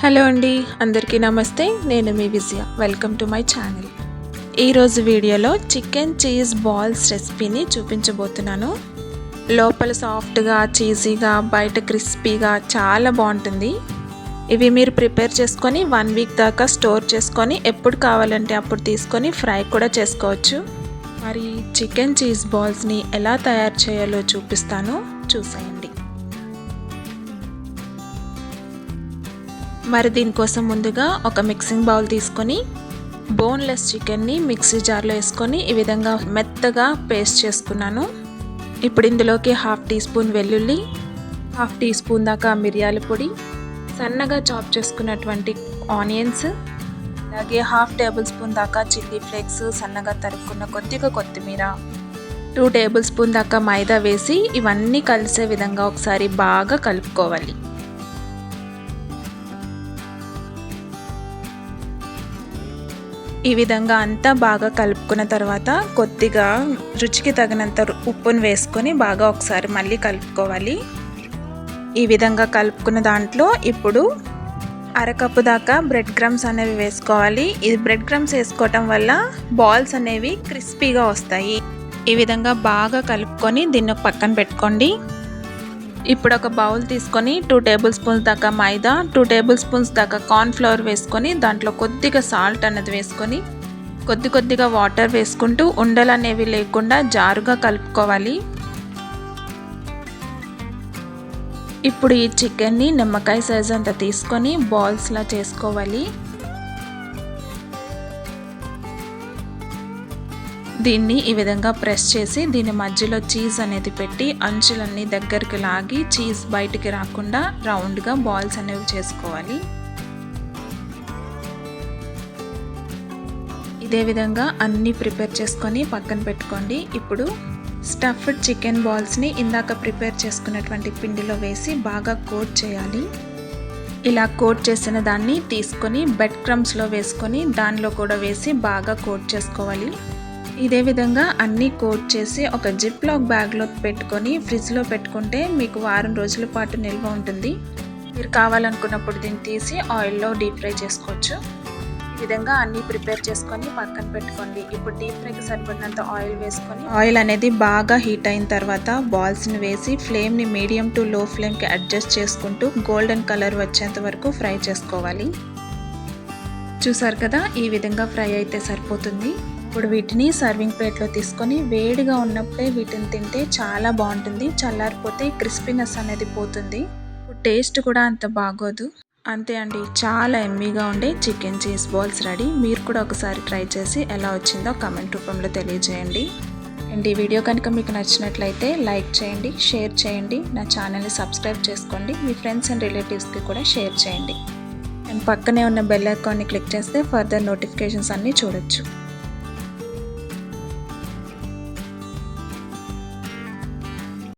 Hello అండి, అందరికీ నమస్తే. నేను మీ Vijaya. Welcome to my channel. ఈరోజు వీడియోలో చికెన్ చీజ్ బాల్స్ రెసిపీని చూపించబోతున్నాను. లోపల సాఫ్ట్గా, చీజీగా, బయట క్రిస్పీగా చాలా బాగుంటుంది. ఇవి మీరు ప్రిపేర్ చేసుకొని 1 వీక్ దాకా స్టోర్ చేసుకొని ఎప్పుడు కావాలంటే అప్పుడు తీసుకొని ఫ్రై కూడా చేసుకోవచ్చు. మరి చికెన్ చీజ్ బాల్స్ని ఎలా తయారు చేయాలో చూపిస్తాను, చూసేయండి. మరి దీనికోసం ముందుగా ఒక మిక్సింగ్ బౌల్ తీసుకొని బోన్లెస్ చికెన్ని మిక్సీ జార్లో వేసుకొని ఈ విధంగా మెత్తగా పేస్ట్ చేసుకున్నాను. ఇప్పుడు ఇందులోకి 1/2 టీ స్పూన్ వెల్లుల్లి, 1/2 టీ స్పూన్ దాకా మిరియాల పొడి, సన్నగా చాప్ చేసుకున్నటువంటి ఆనియన్స్, అలాగే 1/2 టేబుల్ స్పూన్ దాకా చిల్లీ ఫ్లేక్స్, సన్నగా తరుక్కున్న కొద్దిగా కొత్తిమీర, 2 టేబుల్ స్పూన్ దాకా మైదా వేసి ఇవన్నీ కలిసే విధంగా ఒకసారి బాగా కలుపుకోవాలి. ఈ విధంగా అంతా బాగా కలుపుకున్న తర్వాత కొద్దిగా రుచికి తగినంత ఉప్పును వేసుకొని బాగా ఒకసారి మళ్ళీ కలుపుకోవాలి. ఈ విధంగా కలుపుకున్న దాంట్లో ఇప్పుడు 1/2 కప్పు దాకా బ్రెడ్ క్రమ్స్ అనేవి వేసుకోవాలి. ఇది బ్రెడ్ క్రమ్స్ వేసుకోవటం వల్ల బాల్స్ అనేవి క్రిస్పీగా వస్తాయి. ఈ విధంగా బాగా కలుపుకొని దీన్ని పక్కన పెట్టుకోండి. ఇప్పుడు ఒక బౌల్ తీసుకొని 2 టేబుల్ స్పూన్స్ దాకా మైదా, 2 టేబుల్ స్పూన్స్ దాకా కార్న్ ఫ్లవర్ వేసుకొని దాంట్లో కొద్దిగా సాల్ట్ అన్నది వేసుకొని కొద్దిగా వాటర్ వేసుకుంటూ ఉండలు అనేవి లేకుండా జారుగా కలుపుకోవాలి. ఇప్పుడు ఈ చికెన్ని నిమ్మకాయ సైజ్ అంతా తీసుకొని బాల్స్లా చేసుకోవాలి. దీన్ని ఈ విధంగా ప్రెస్ చేసి దీని మధ్యలో చీజ్ అనేది పెట్టి అంచులన్నీ దగ్గరికి లాగి చీజ్ బయటికి రాకుండా రౌండ్గా బాల్స్ అనేవి చేసుకోవాలి. ఇదే విధంగా అన్నీ ప్రిపేర్ చేసుకొని పక్కన పెట్టుకోండి. ఇప్పుడు స్టఫ్డ్ చికెన్ బాల్స్ని ఇందాక ప్రిపేర్ చేసుకున్నటువంటి పిండిలో వేసి బాగా కోట్ చేయాలి. ఇలా కోట్ చేసిన దాన్ని తీసుకొని బ్రెడ్ క్రమ్స్లో వేసుకొని దానిలో కూడా వేసి బాగా కోట్ చేసుకోవాలి. ఇదే విధంగా అన్నీ కోట్ చేసి ఒక జిప్ లాక్ బ్యాగ్లో పెట్టుకొని ఫ్రిడ్జ్లో పెట్టుకుంటే మీకు వారం రోజుల పాటు నిల్వ ఉంటుంది. మీరు కావాలనుకున్నప్పుడు దీన్ని తీసి ఆయిల్లో డీప్ ఫ్రై చేసుకోవచ్చు. ఈ విధంగా అన్నీ ప్రిపేర్ చేసుకొని పక్కన పెట్టుకోండి. ఇప్పుడు డీప్ ఫ్రైకి సరిపడినంత ఆయిల్ వేసుకొని ఆయిల్ అనేది బాగా హీట్ అయిన తర్వాత బాల్స్ని వేసి ఫ్లేమ్ని మీడియం టు లో ఫ్లేమ్కి అడ్జస్ట్ చేసుకుంటూ గోల్డెన్ కలర్ వచ్చేంత వరకు ఫ్రై చేసుకోవాలి. చూసారు కదా, ఈ విధంగా ఫ్రై అయితే సరిపోతుంది. ఇప్పుడు వీటిని సర్వింగ్ ప్లేట్లో తీసుకొని వేడిగా ఉన్నప్పుడే వీటిని తింటే చాలా బాగుంటుంది. చల్లారిపోతే క్రిస్పీనెస్ అనేది పోతుంది. టేస్ట్ కూడా అంత బాగోదు. అంతే అండి, చాలా ఎమ్మీగా ఉండే చికెన్ చీజ్ బాల్స్ రెడీ. మీరు కూడా ఒకసారి ట్రై చేసి ఎలా వచ్చిందో కామెంట్ రూపంలో తెలియజేయండి. అండ్ ఈ వీడియో కనుక మీకు నచ్చినట్లయితే లైక్ చేయండి, షేర్ చేయండి, నా ఛానల్ని సబ్స్క్రైబ్ చేసుకోండి, మీ ఫ్రెండ్స్ అండ్ రిలేటివ్స్కి కూడా షేర్ చేయండి. అండ్ పక్కనే ఉన్న బెల్ ఐకాన్ని క్లిక్ చేస్తే ఫర్దర్ నోటిఫికేషన్స్ అన్నీ చూడొచ్చు.